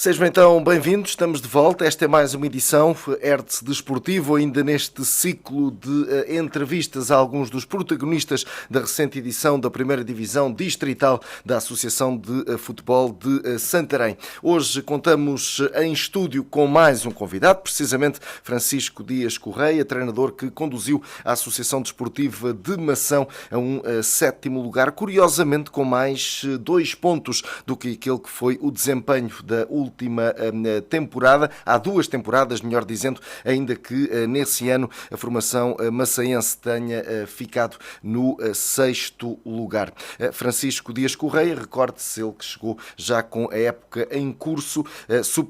Sejam então bem-vindos, estamos de volta. Esta é mais uma edição Hérdice Desportivo, ainda neste ciclo de entrevistas a alguns dos protagonistas da recente edição da primeira divisão distrital da Associação de Futebol de Santarém. Hoje contamos em estúdio com mais um convidado, precisamente Francisco Dias Correia, treinador que conduziu a Associação Desportiva de Mação a um sétimo lugar, curiosamente com mais 2 pontos do que aquele que foi o desempenho da última temporada, há 2 temporadas, melhor dizendo, ainda que nesse ano a formação maçaense tenha ficado no 6º lugar. Francisco Dias Correia, recorde-se, ele que chegou já com a época em curso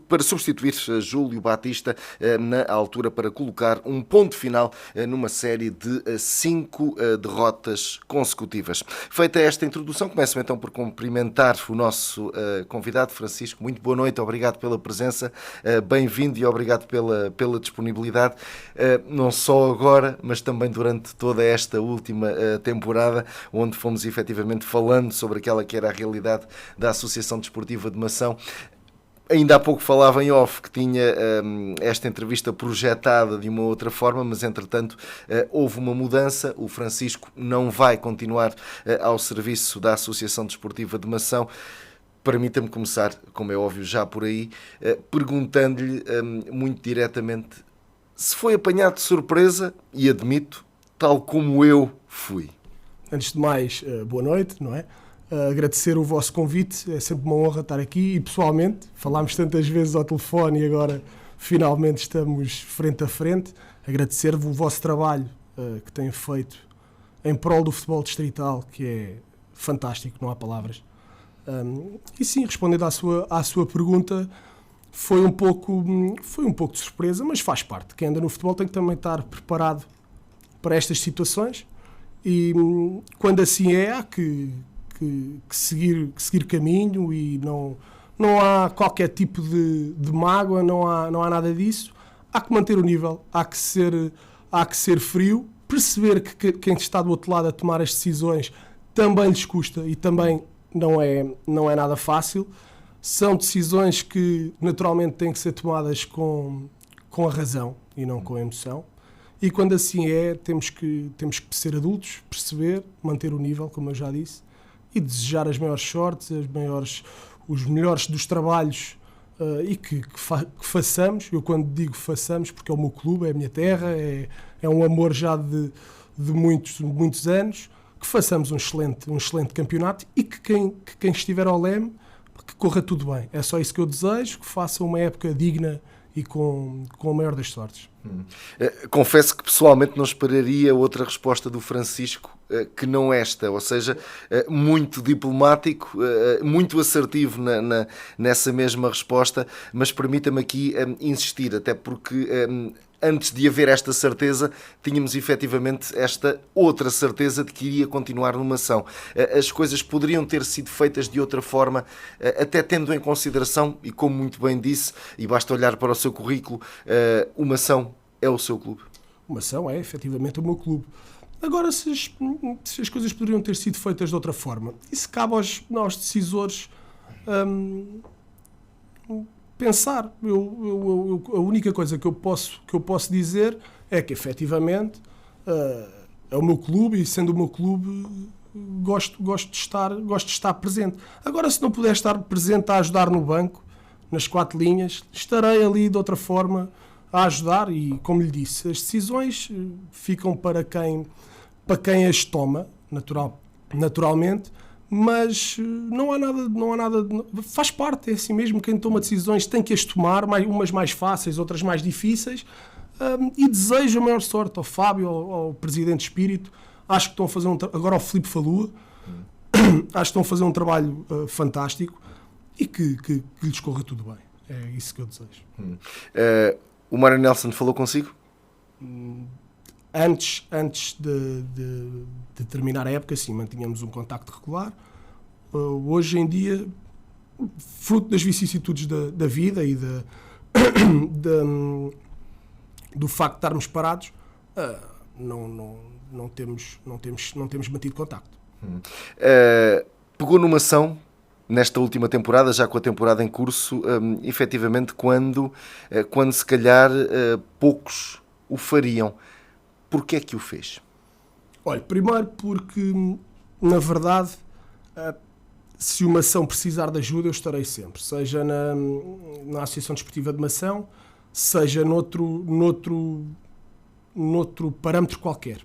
para substituir Júlio Batista na altura para colocar um ponto final numa série de 5 derrotas consecutivas. Feita esta introdução, começo então por cumprimentar o nosso convidado, Francisco. Muito boa noite, obrigado pela presença, bem-vindo e obrigado pela disponibilidade, não só agora, mas também durante toda esta última temporada, onde fomos efetivamente falando sobre aquela que era a realidade da Associação Desportiva de Mação. Ainda há pouco falava em off que tinha esta entrevista projetada de uma outra forma, mas entretanto houve uma mudança. O Francisco não vai continuar ao serviço da Associação Desportiva de Mação. Permita-me começar, como é óbvio, já por aí, perguntando-lhe muito diretamente se foi apanhado de surpresa, e admito, tal como eu fui. Antes de mais, boa noite, não é? Agradecer o vosso convite, é sempre uma honra estar aqui e pessoalmente, falámos tantas vezes ao telefone e agora finalmente estamos frente a frente. Agradecer-vos o vosso trabalho que têm feito em prol do futebol distrital, que é fantástico, não há palavras. E sim, respondendo à sua pergunta, foi um pouco de surpresa, mas faz parte. Quem anda no futebol tem que também estar preparado para estas situações e quando assim é, há que seguir caminho e não há qualquer tipo de mágoa, não há nada disso. Há que manter o nível, há que ser frio, perceber que quem está do outro lado a tomar as decisões também lhes custa e também não é nada fácil. São decisões que naturalmente têm que ser tomadas com a razão e não com a emoção. E quando assim é, temos que ser adultos, perceber, manter o nível, como eu já disse, e desejar as maiores sortes, os melhores dos trabalhos e que façamos. Eu quando digo façamos, porque é o meu clube, é a minha terra, é um amor já de muitos anos, que façamos um excelente campeonato e que quem estiver ao leme, que corra tudo bem. É só isso que eu desejo, que faça uma época digna e com a maior das sortes. Confesso que pessoalmente não esperaria outra resposta do Francisco que não esta, ou seja, muito diplomático, muito assertivo nessa mesma resposta, mas permita-me aqui insistir, até porque antes de haver esta certeza, tínhamos efetivamente esta outra certeza de que iria continuar numa ação. As coisas poderiam ter sido feitas de outra forma, até tendo em consideração, e como muito bem disse, e basta olhar para o seu currículo, o Mação é o seu clube. O Mação é efetivamente o meu clube. Agora, se as coisas poderiam ter sido feitas de outra forma, isso cabe aos decisores pensar. A única coisa que eu posso dizer é que efetivamente é o meu clube e sendo o meu clube gosto de estar presente. Agora, se não puder estar presente a ajudar no banco, nas 4 linhas, estarei ali de outra forma a ajudar e, como lhe disse, as decisões ficam para quem as toma, naturalmente, mas não há nada, faz parte, é assim mesmo, quem toma decisões tem que as tomar, umas mais fáceis, outras mais difíceis, e desejo a maior sorte ao Fábio, ao Presidente Espírito. Acho que estão a fazer agora ao Filipe Falua, acho que estão a fazer um trabalho fantástico e que lhes corra tudo bem, é isso que eu desejo. O Mário Nelson falou consigo? Antes de terminar a época, sim, mantínhamos um contacto regular. Hoje em dia, fruto das vicissitudes da vida e do facto de estarmos parados, não temos mantido contacto. Pegou numa ação nesta última temporada, já com a temporada em curso, efetivamente quando se calhar poucos o fariam. Porquê é que o fez? Olha, primeiro porque, na verdade, se o Mação precisar de ajuda, eu estarei sempre. Seja na Associação Desportiva de Mação, seja noutro parâmetro qualquer.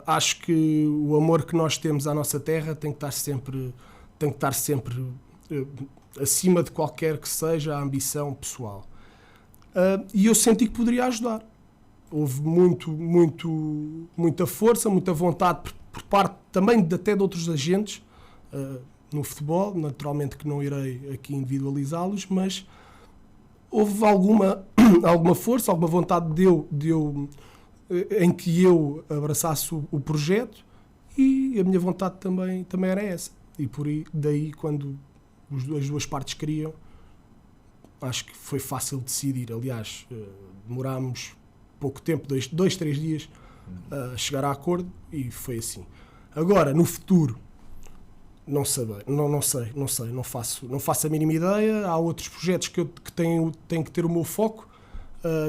Acho que o amor que nós temos à nossa terra tem que estar sempre acima de qualquer que seja a ambição pessoal. E eu senti que poderia ajudar. Houve muita força, muita vontade por parte também até de outros agentes no futebol, naturalmente que não irei aqui individualizá-los, mas houve alguma força, alguma vontade em que eu abraçasse o projeto, e a minha vontade também era essa. E daí, quando as duas partes queriam, acho que foi fácil decidir. Aliás, demorámos pouco tempo, 2-3 dias, a chegar a acordo, e foi assim. Agora, no futuro, não sei, não faço a mínima ideia. Há outros projetos que têm que ter o meu foco,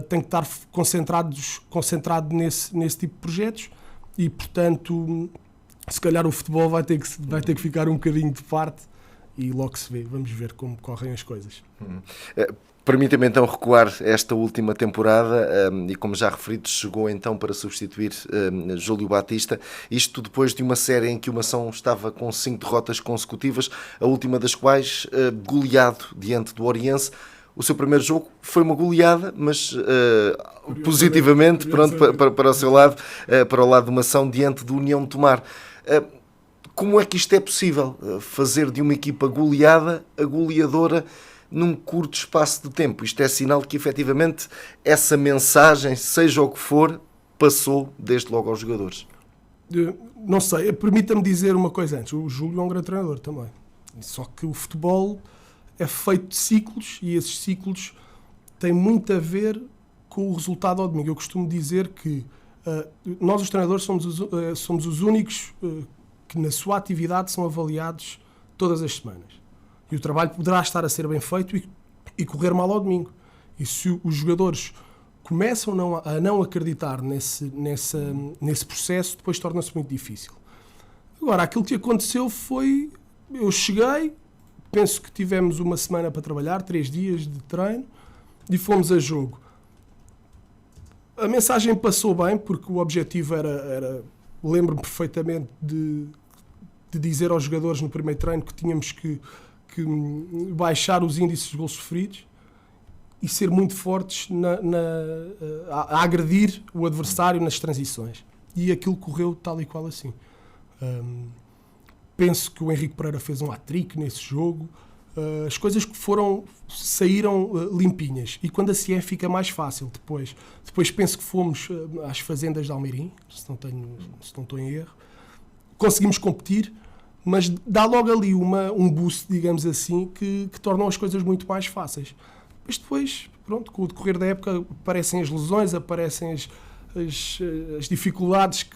tenho que estar concentrado nesse tipo de projetos, e, portanto, se calhar o futebol vai ter que ficar um bocadinho de parte, e logo se vê. Vamos ver como correm as coisas. Permita-me então recuar esta última temporada, e como já referido, chegou então para substituir Júlio Batista, isto depois de uma série em que o Mação estava com 5 derrotas consecutivas, a última das quais goleado diante do Oriense. O seu primeiro jogo foi uma goleada, mas positivamente para o seu lado, para o lado do Mação, diante do União de Tomar. Como é que isto é possível? Fazer de uma equipa goleada a goleadora num curto espaço de tempo? Isto é sinal de que, efetivamente, essa mensagem, seja o que for, passou desde logo aos jogadores. Não sei, permita-me dizer uma coisa antes. O Júlio é um grande treinador também. Só que o futebol é feito de ciclos, e esses ciclos têm muito a ver com o resultado ao domingo. Eu costumo dizer que nós, os treinadores, somos os únicos que na sua atividade são avaliados todas as semanas. E o trabalho poderá estar a ser bem feito e correr mal ao domingo. E se os jogadores começam a não acreditar nesse processo, depois torna-se muito difícil. Agora, aquilo que aconteceu foi... Eu cheguei, penso que tivemos uma semana para trabalhar, 3 dias de treino, e fomos a jogo. A mensagem passou bem, porque o objetivo era lembro-me perfeitamente de dizer aos jogadores no primeiro treino que tínhamos que baixar os índices de gols sofridos e ser muito fortes a agredir o adversário nas transições. E aquilo correu tal e qual assim. Penso que o Henrique Pereira fez um hat-trick nesse jogo. As coisas que saíram limpinhas, e quando assim fica mais fácil depois penso que fomos às fazendas de Almeirim, se não estou em erro, conseguimos competir, mas dá logo ali um boost, digamos assim, que tornam as coisas muito mais fáceis. Mas depois, pronto, com o decorrer da época aparecem as lesões, aparecem as dificuldades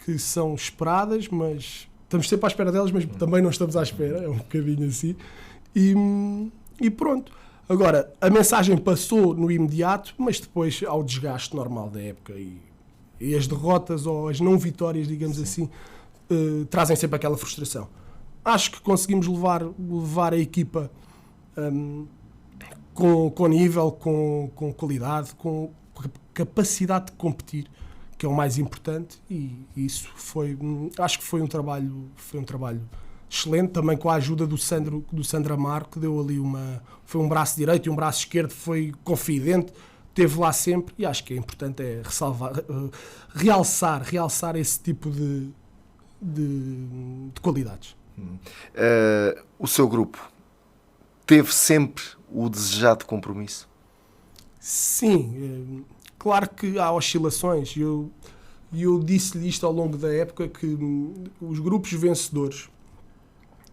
que são esperadas, mas estamos sempre à espera delas, mas também não estamos à espera, é um bocadinho assim. E pronto. Agora, a mensagem passou no imediato, mas depois há o desgaste normal da época, e as derrotas ou as não vitórias, digamos assim, trazem sempre aquela frustração. Acho que conseguimos levar a equipa com nível, com qualidade, com capacidade de competir, que é o mais importante, e isso acho que foi um trabalho excelente, também com a ajuda do Sandro Amaro, que deu ali foi um braço direito e um braço esquerdo, foi confidente, esteve lá sempre, e acho que é importante realçar esse tipo de qualidades. O seu grupo teve sempre o desejado compromisso? Sim, claro que há oscilações, e eu disse-lhe isto ao longo da época, que os grupos vencedores,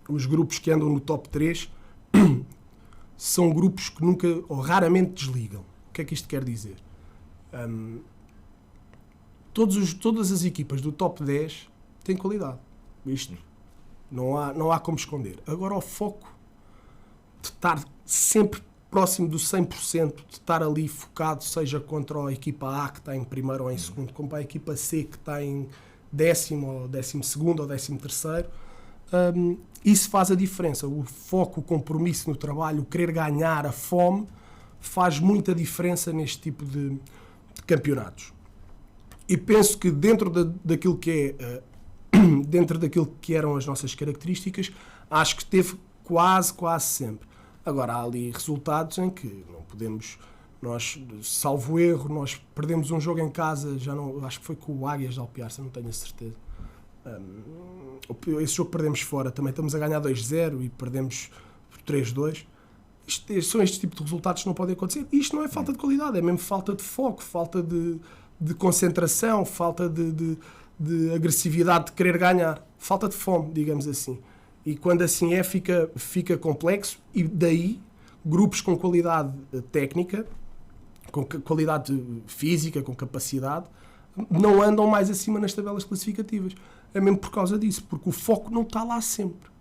os grupos que andam no top 3, são grupos que nunca ou raramente desligam. O que é que isto quer dizer? Todas as equipas do top 10 têm qualidade. Isto Não há como esconder. Agora, o foco de estar sempre próximo do 100%, de estar ali focado, seja contra a equipa A, que está em primeiro ou em segundo, como para a equipa C, que está em 10º ou 12º ou 13º, isso faz a diferença. O foco, o compromisso no trabalho, o querer ganhar, a fome, faz muita diferença neste tipo de campeonatos. E penso que dentro daquilo que é, dentro daquilo que eram as nossas características, acho que teve quase sempre. Agora, há ali resultados em que não podemos, nós, salvo erro, nós perdemos um jogo em casa, já não, acho que foi com o Águias de Alpiarça, não tenho a certeza. Esse jogo perdemos fora, também estamos a ganhar 2-0 e perdemos por 3-2. São estes tipos de resultados que não podem acontecer. Isto não é falta de qualidade, é mesmo falta de foco, falta de concentração, falta de agressividade, de querer ganhar, falta de fome, digamos assim. E quando assim é, fica complexo, e daí grupos com qualidade técnica, com qualidade física, com capacidade, não andam mais acima nas tabelas classificativas. É mesmo por causa disso, porque o foco não está lá sempre.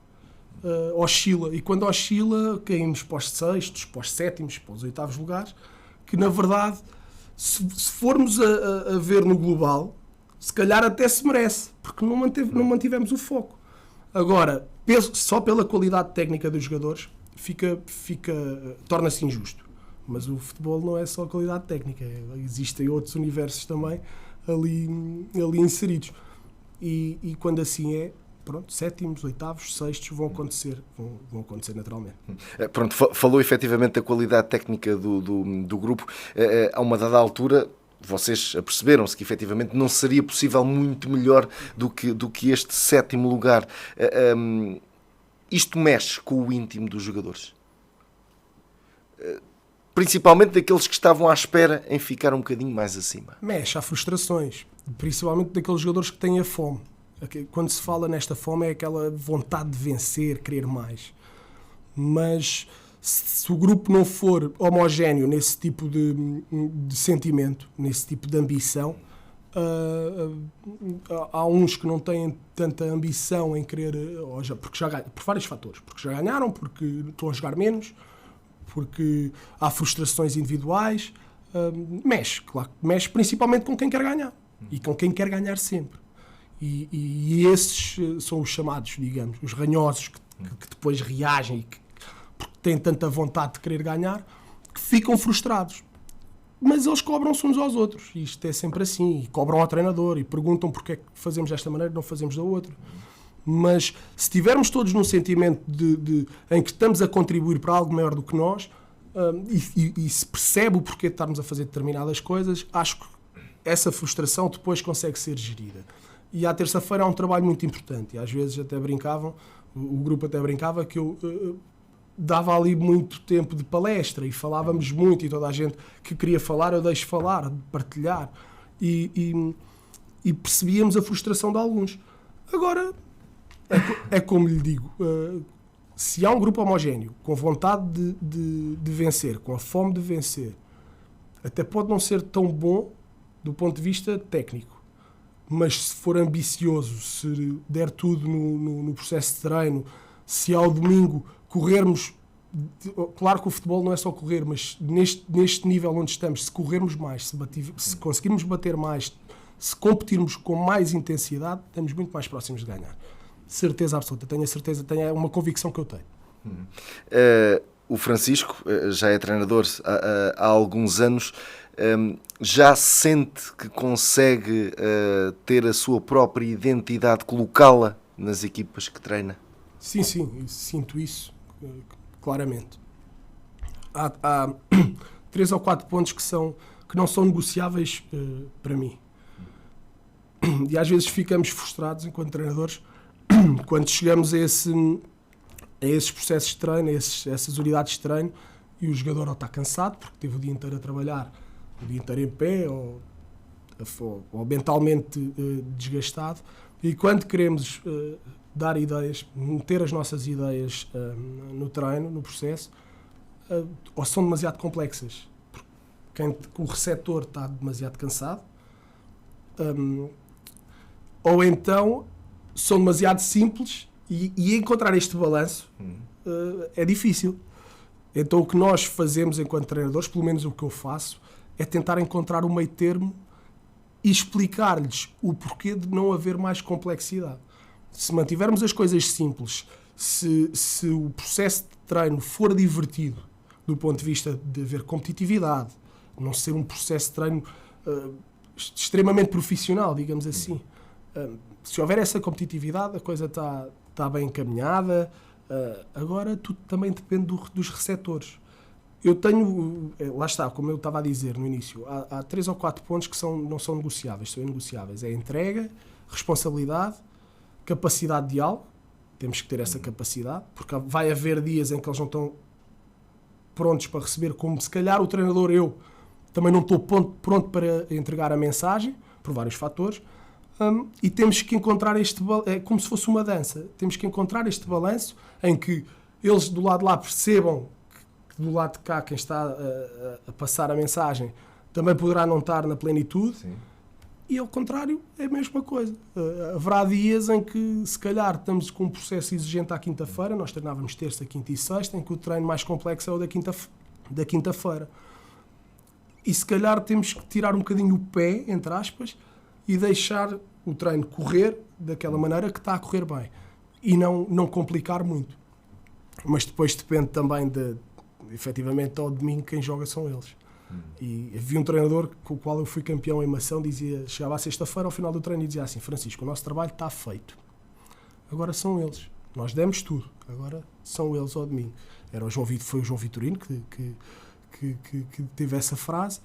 Oscila, e quando oscila, caímos para os sextos, para os sétimos, para os oitavos lugares, que na verdade, se formos a ver no global, se calhar até se merece, porque não mantivemos o foco. Agora, só pela qualidade técnica dos jogadores, torna-se injusto. Mas o futebol não é só qualidade técnica, existem outros universos também ali inseridos. E quando assim é, pronto, sétimos, oitavos, sextos vão acontecer naturalmente. Pronto, falou efetivamente da qualidade técnica do grupo. A uma dada altura, vocês aperceberam-se que efetivamente não seria possível muito melhor do que este 7º lugar. Isto mexe com o íntimo dos jogadores? Principalmente daqueles que estavam à espera em ficar um bocadinho mais acima. Mexe, há frustrações, principalmente daqueles jogadores que têm a fome. Quando se fala nesta fome é aquela vontade de vencer, querer mais. Mas se o grupo não for homogéneo nesse tipo de sentimento, nesse tipo de ambição, há uns que não têm tanta ambição em querer, por vários fatores, porque já ganharam, porque estão a jogar menos, porque há frustrações individuais, mexe, claro, mexe principalmente com quem quer ganhar e com quem quer ganhar sempre. E esses são os chamados, digamos, os ranhosos que depois reagem porque têm tanta vontade de querer ganhar, que ficam frustrados. Mas eles cobram-se uns aos outros, e isto é sempre assim, e cobram ao treinador e perguntam porque é que fazemos desta maneira e não fazemos da outra. Mas se estivermos todos num sentimento em que estamos a contribuir para algo maior do que nós, e se percebe o porquê de estarmos a fazer determinadas coisas, acho que essa frustração depois consegue ser gerida. E à terça-feira há um trabalho muito importante, e às vezes até brincavam, o grupo até brincava que eu dava ali muito tempo de palestra e falávamos muito, e toda a gente que queria falar eu deixo falar, partilhar, e percebíamos a frustração de alguns. Agora, é como lhe digo, se há um grupo homogéneo, com vontade de vencer, com a fome de vencer, até pode não ser tão bom do ponto de vista técnico, mas se for ambicioso, se der tudo no processo de treino, se ao domingo corrermos, claro que o futebol não é só correr, mas neste nível onde estamos, se corrermos mais, se conseguirmos bater mais, se competirmos com mais intensidade, estamos muito mais próximos de ganhar. Certeza absoluta, tenho a certeza, é uma convicção que eu tenho. O Francisco já é treinador há alguns anos, já sente que consegue ter a sua própria identidade, colocá-la nas equipas que treina? Sim, sinto isso claramente. Há 3 ou 4 pontos que não são negociáveis para mim. E às vezes ficamos frustrados enquanto treinadores quando chegamos a esses processos de treino, a essas unidades de treino, e o jogador ou está cansado porque teve o dia inteiro a trabalhar, o dia inteiro em pé, ou mentalmente desgastado, e quando queremos dar ideias, meter as nossas ideias no treino, no processo, ou são demasiado complexas, porque o receptor está demasiado cansado, ou então são demasiado simples E encontrar este balanço é difícil. Então o que nós fazemos enquanto treinadores, pelo menos o que eu faço, é tentar encontrar um meio termo e explicar-lhes o porquê de não haver mais complexidade. Se mantivermos as coisas simples, se o processo de treino for divertido, do ponto de vista de haver competitividade, não ser um processo de treino extremamente profissional, digamos assim. Se houver essa competitividade, a coisa está bem encaminhada. Agora tudo também depende dos receptores. Eu tenho, lá está, como eu estava a dizer no início, há 3 ou 4 pontos que não são negociáveis, são inegociáveis. É a entrega, responsabilidade, capacidade de diálogo. Temos que ter essa capacidade, porque vai haver dias em que eles não estão prontos para receber, como se calhar o treinador, eu também não estou pronto para entregar a mensagem, por vários fatores. E temos que encontrar é como se fosse uma dança, temos que encontrar este balanço em que eles do lado de lá percebam que do lado de cá quem está a passar a mensagem também poderá não estar na plenitude. Sim. E ao contrário é a mesma coisa. Haverá dias em que se calhar estamos com um processo exigente à quinta-feira, nós treinávamos terça, quinta e sexta, em que o treino mais complexo é o da quinta-feira. E se calhar temos que tirar um bocadinho o pé, entre aspas, e deixar o treino correr daquela maneira que está a correr bem. E não complicar muito. Mas depois depende também efetivamente, ao domingo quem joga são eles. E havia um treinador com o qual eu fui campeão em Mação, chegava à sexta-feira ao final do treino e dizia assim: Francisco, o nosso trabalho está feito. Agora são eles. Nós demos tudo. Agora são eles ao domingo. Foi o João Vitorino que teve essa frase.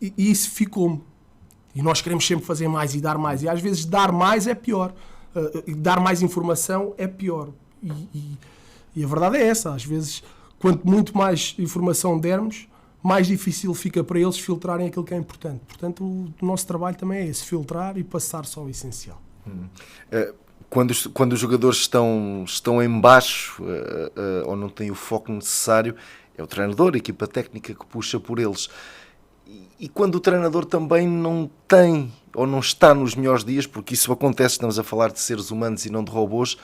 E isso ficou-me. E nós queremos sempre fazer mais e dar mais. E às vezes dar mais é pior. Dar mais informação é pior. E a verdade é essa. Às vezes, quanto muito mais informação dermos, mais difícil fica para eles filtrarem aquilo que é importante. Portanto, o nosso trabalho também é esse, filtrar e passar só o essencial. Quando os jogadores estão em baixo ou não têm o foco necessário, é o treinador, a equipa técnica que puxa por eles. E quando o treinador também não tem ou não está nos melhores dias, porque isso acontece, estamos a falar de seres humanos e não de robôs,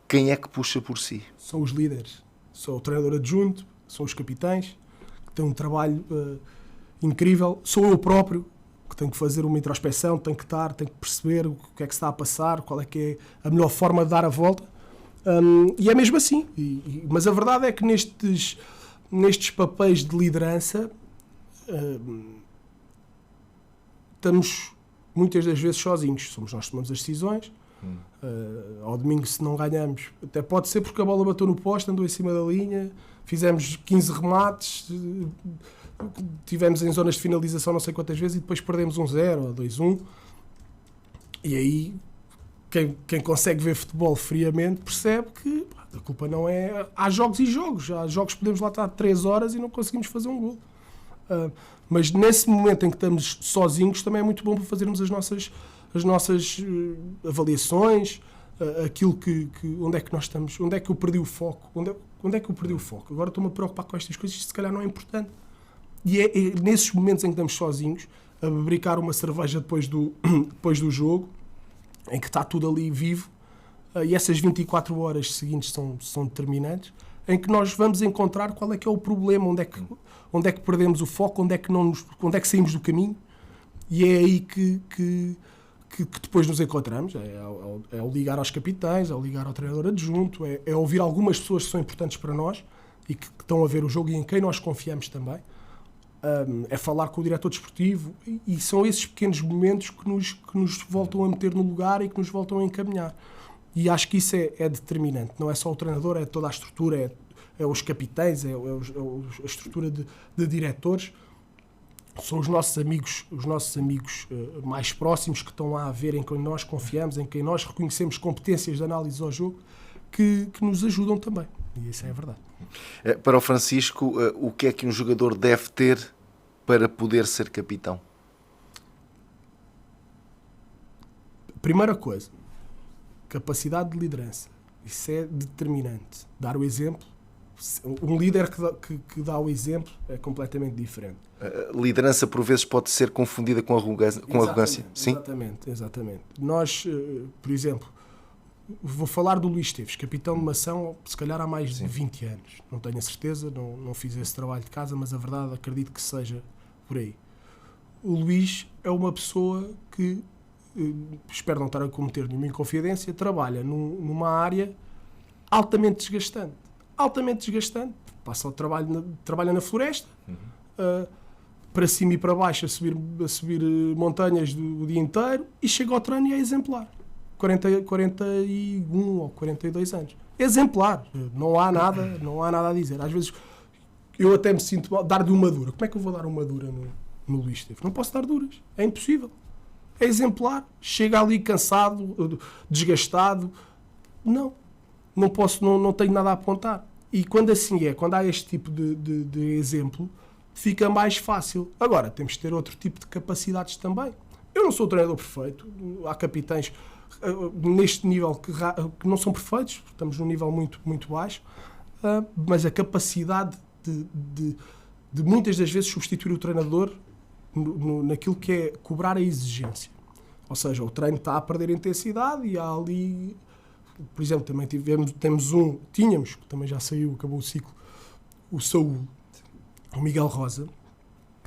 quem é que puxa por si? São os líderes. Sou o treinador adjunto, são os capitães, que têm um trabalho incrível. Sou eu próprio, que tenho que fazer uma introspeção, tenho que perceber o que é que se está a passar, qual é que é a melhor forma de dar a volta. E é mesmo assim. Mas a verdade é que nestes papéis de liderança estamos muitas das vezes sozinhos. Somos nós que tomamos as decisões. Ao domingo, se não ganhamos, até pode ser porque a bola bateu no poste, andou em cima da linha, fizemos 15 remates, tivemos em zonas de finalização não sei quantas vezes e depois perdemos 1-0 ou 2-1. E aí quem consegue ver futebol friamente percebe que a culpa não é... Há jogos e jogos. Há jogos que podemos lá estar 3 horas e não conseguimos fazer um gol. Mas nesse momento em que estamos sozinhos também é muito bom para fazermos as nossas avaliações, aquilo onde é que nós estamos, onde é que eu perdi o foco, onde é que eu perdi o foco. Agora estou-me a preocupar com estas coisas, isto se calhar não é importante. E é nesses momentos em que estamos sozinhos, a bebricar uma cerveja depois do jogo, em que está tudo ali vivo, e essas 24 horas seguintes são determinantes, em que nós vamos encontrar qual é que é o problema, onde é que perdemos o foco, onde é que saímos do caminho, e é aí que depois nos encontramos. É ao ligar aos capitães, é ao ligar ao treinador adjunto, é ouvir algumas pessoas que são importantes para nós e que estão a ver o jogo e em quem nós confiamos também. É falar com o diretor desportivo, e são esses pequenos momentos que nos voltam a meter no lugar e que nos voltam a encaminhar. E acho que isso é determinante. Não é só o treinador, é toda a estrutura, é os capitães, é a estrutura de diretores. São os nossos amigos mais próximos que estão lá a ver, em quem nós confiamos, em quem nós reconhecemos competências de análise ao jogo, que nos ajudam também. E isso é a verdade. Para o Francisco, o que é que um jogador deve ter para poder ser capitão? Primeira coisa, capacidade de liderança. Isso é determinante. Dar o exemplo. Um líder que dá o exemplo é completamente diferente. A liderança, por vezes, pode ser confundida com arrogância. Sim? Exatamente. Nós, por exemplo, vou falar do Luís Esteves, capitão de Mação, se calhar há mais de 20 anos. Não tenho a certeza, não fiz esse trabalho de casa, mas a verdade acredito que seja por aí. O Luís é uma pessoa que, espero não estar a cometer nenhuma inconfidência, trabalha numa área altamente desgastante. Altamente desgastante. Passa o trabalha na floresta, para cima e para baixo, a subir montanhas o dia inteiro, e chega ao treino e é exemplar. 41 ou 42 anos. Exemplar. Não há nada a dizer. Às vezes eu até me sinto mal dar-lhe uma dura. Como é que eu vou dar uma dura no Luís Esteves? Não posso dar duras. É impossível. É exemplar. Chega ali cansado, desgastado. Não posso, não tenho nada a apontar. E quando assim quando há este tipo de exemplo, fica mais fácil. Agora, temos de ter outro tipo de capacidades também. Eu não sou o treinador perfeito. Há capitães neste nível que não são perfeitos, estamos num nível muito, muito baixo, mas a capacidade de muitas das vezes substituir o treinador naquilo que é cobrar a exigência. Ou seja, o treino está a perder intensidade e há ali, por exemplo, também tínhamos, que também já saiu, acabou o ciclo, o Saúl, o Miguel Rosa,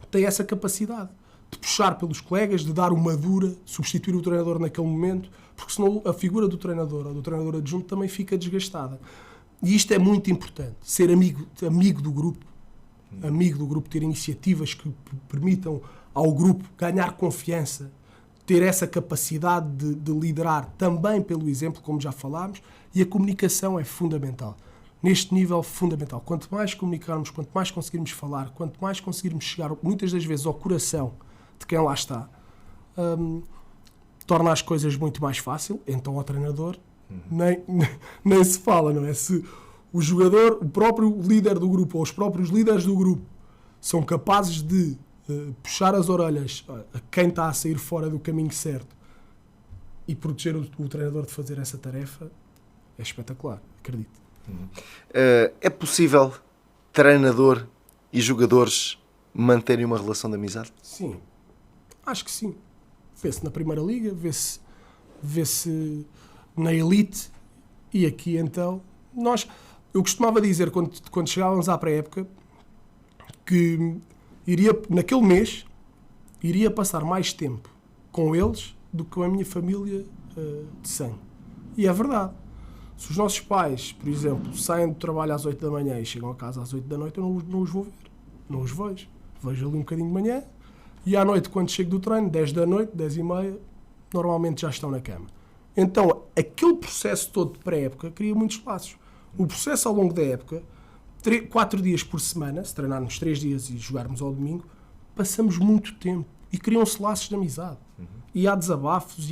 tem essa capacidade de puxar pelos colegas, de dar uma dura, substituir o treinador naquele momento, porque senão a figura do treinador ou do treinador adjunto também fica desgastada. E isto é muito importante, ser amigo do grupo, ter iniciativas que permitam ao grupo ganhar confiança, ter essa capacidade de liderar também pelo exemplo, como já falámos, e a comunicação é fundamental. Neste nível, fundamental. Quanto mais comunicarmos, quanto mais conseguirmos falar, quanto mais conseguirmos chegar, muitas das vezes, ao coração de quem lá está, torna as coisas muito mais fácil. Então, ao treinador, nem se fala, não é? Se o jogador, o próprio líder do grupo, ou os próprios líderes do grupo, são capazes de puxar as orelhas a quem está a sair fora do caminho certo e proteger o treinador de fazer essa tarefa, é espetacular, acredito. É possível treinador e jogadores manterem uma relação de amizade? Sim, acho que sim. Vê-se na Primeira Liga, vê-se na Elite, e aqui então eu costumava dizer quando chegávamos à pré-época que naquele mês iria passar mais tempo com eles do que com a minha família de sangue. E é verdade. Se os nossos pais, por exemplo, saem do trabalho às 8 da manhã e chegam a casa às 8 da noite, eu não os vou ver. Não os vejo. Vejo ali um bocadinho de manhã e à noite, quando chego do treino, 10 da noite, 10 e meia, normalmente já estão na cama. Então, aquele processo todo de pré-época cria muitos espaços. O processo ao longo da época, 4 dias por semana, se treinarmos 3 dias e jogarmos ao domingo, passamos muito tempo e criam-se laços de amizade. E há desabafos,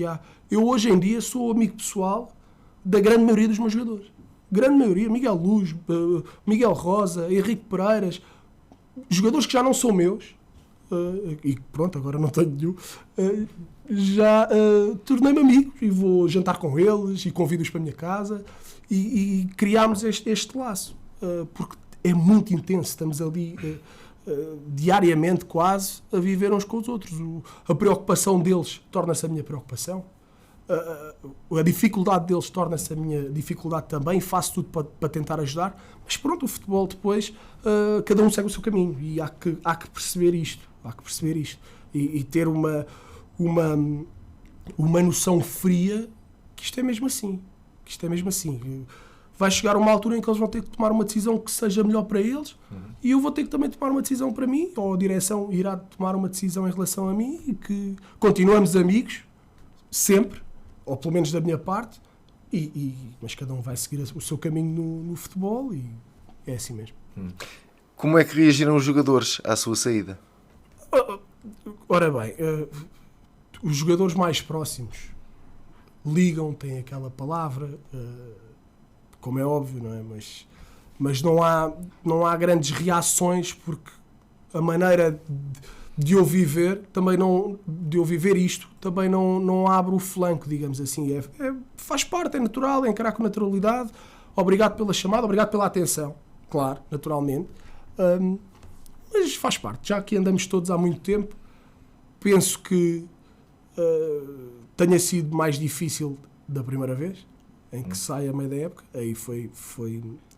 Eu hoje em dia sou amigo pessoal da grande maioria dos meus jogadores. Grande maioria. Miguel Luz, Miguel Rosa, Henrique Pereiras, jogadores que já não são meus, e pronto, agora não tenho nenhum, já tornei-me amigo e vou jantar com eles e convido-os para a minha casa e criámos este laço, porque é muito intenso, estamos ali diariamente quase a viver uns com os outros. A preocupação deles torna-se a minha preocupação, a dificuldade deles torna-se a minha dificuldade também, faço tudo para tentar ajudar, mas pronto, o futebol depois cada um segue o seu caminho e há que perceber isto, e ter uma noção fria que isto é mesmo assim, vai chegar uma altura em que eles vão ter que tomar uma decisão que seja melhor para eles, e eu vou ter que também tomar uma decisão para mim, ou a direção irá tomar uma decisão em relação a mim, e que continuamos amigos sempre, ou pelo menos da minha parte, mas cada um vai seguir o seu caminho no futebol, e é assim mesmo. Como é que reagiram os jogadores à sua saída? Ora bem, os jogadores mais próximos ligam, têm aquela palavra, como é óbvio, não é? Mas não há grandes reações, porque a maneira de eu viver isto também não abre o flanco, digamos assim. Faz parte, é natural, é encarar com naturalidade. Obrigado pela chamada, obrigado pela atenção, claro, naturalmente. Mas faz parte, já que andamos todos há muito tempo, penso que tenha sido mais difícil da primeira vez. em que sai a meio da época. Aí foi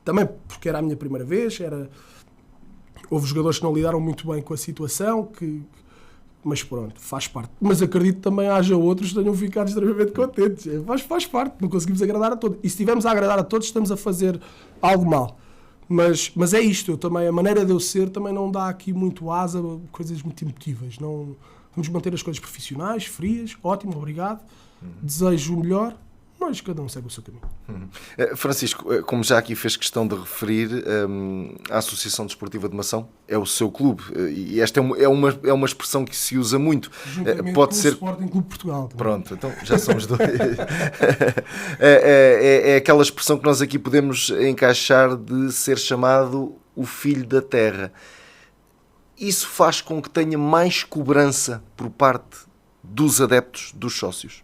também porque era a minha primeira vez, houve jogadores que não lidaram muito bem com a situação, mas pronto, faz parte. Mas acredito que também haja outros que tenham ficado extremamente contentes. Faz parte, não conseguimos agradar a todos. E se estivermos a agradar a todos, estamos a fazer algo mal. Mas é isto, a maneira de eu ser também não dá aqui muito asa a coisas muito emotivas. Não, vamos manter as coisas profissionais, frias, ótimo, obrigado. Desejo o melhor, mas cada um segue o seu caminho. Francisco, como já aqui fez questão de referir, a Associação Desportiva de Mação é o seu clube, e esta é uma expressão que se usa muito. Juntamente Pode com ser o Sporting Clube de Portugal. Também. Pronto, então já somos dois. É aquela expressão que nós aqui podemos encaixar de ser chamado o filho da terra. Isso faz com que tenha mais cobrança por parte dos adeptos, dos sócios?